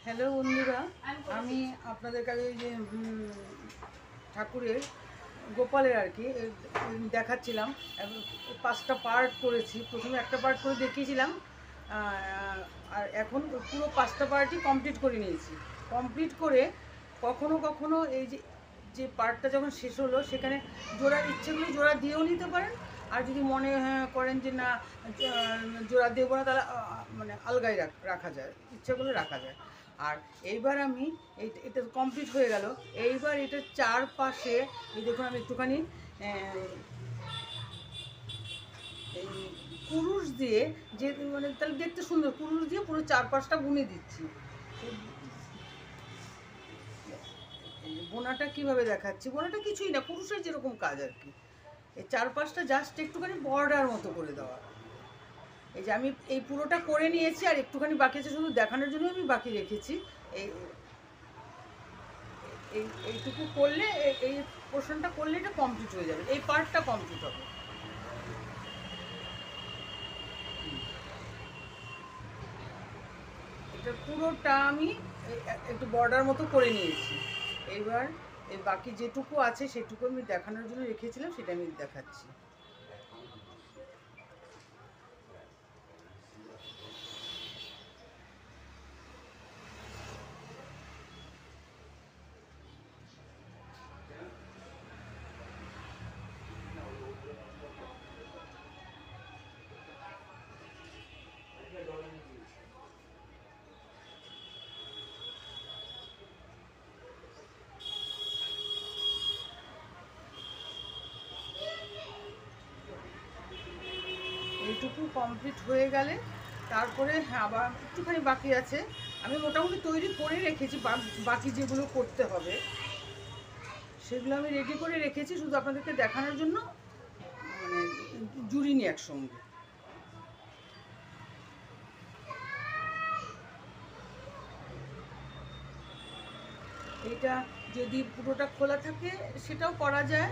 Hello বন্ধুরা, আমি আপনাদের কাছে ওই যে ঠাকুরের গোপালের আর কি দেখাচ্ছিলাম। 5টা পার্ট করেছি। প্রথমে একটা পার্ট করে দেখিয়েছিলাম, আর এখন পুরো 5টা পার্টই কমপ্লিট করে নিয়েছি। কমপ্লিট করে কখনো কখনো এই যে যে পার্টটা যখন শেষ হলো সেখানে জোড়ার ইচ্ছেগুলো জোড়া দিয়েও নিতে পারেন। আর যদি মনে করেন যে না জোড়া দেবো না, তাহলে মানে আলগাই রাখা যায়, ইচ্ছেগুলো রাখা যায়। আর এইবার আমি এটা কমপ্লিট হয়ে গেল। এইবার এটার চারপাশে এই দেখুন, আমি একটুখানি এই কুরুশ দিয়ে, যে মানে তাহলে দেখতে সুন্দর, কুরুশ দিয়ে পুরো চারপাশটা বুনে দিচ্ছি। বোনাটা কিভাবে দেখাচ্ছি, বোনাটা কিছুই না, কুরুশের যেরকম কাজ আর কি। এই চারপাশটা জাস্ট একটুখানি বর্ডার মতো করে দেওয়া। এই যে আমি এই পুরোটা করে নিয়েছি, আর একটুখানি বাকি আছে, শুধু দেখানোর জন্য আমি বাকি রেখেছি। এই এইটুকু করলে, এই পোর্শনটা করলে এটা কমপ্লিট হয়ে যাবে, এই পার্টটা কমপ্লিট হবে। এটা পুরোটা আমি একটু বর্ডার মতো করে নিয়েছি। এইবার এই বাকি যেটুকু আছে সেটুকু আমি দেখানোর জন্য রেখেছিলাম, সেটা আমি দেখাচ্ছি। এইটুকু কমপ্লিট হয়ে গেলে তারপরে আবার একটুখানি বাকি আছে। আমি মোটামুটি তৈরি করে রেখেছি, বাকি যেগুলো করতে হবে সেগুলো আমি রেডি করে রেখেছি, শুধু আপনাদেরকে দেখানোর জন্য মানে জুড়িনি একসঙ্গে। এটা যদি পুরোটা খোলা থাকে সেটাও করা যায়,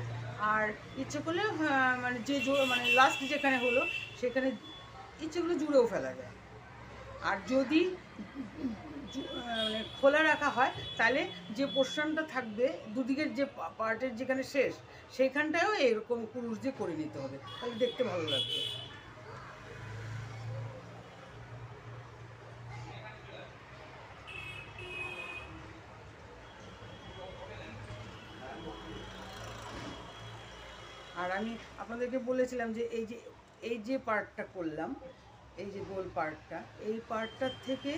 আর ইচ্ছে করলে মানে মানে লাস্ট যেখানে হলো সেখানে ইচ্ছেগুলো জুড়েও ফেলা যায়। আর যদি মানে খোলা রাখা হয় তাহলে যে পোর্শনটা থাকবে দুদিকের যে পার্টের যেখানে শেষ, সেইখানটায়ও এরকম কুরুশ দিয়ে করে নিতে হবে, তাহলে দেখতে ভালো লাগবে। আর আমি আপনাদেরকে বলেছিলাম যে এই যে পার্টটা করলাম, এই যে গোল পার্টটা, এই পার্টটার থেকে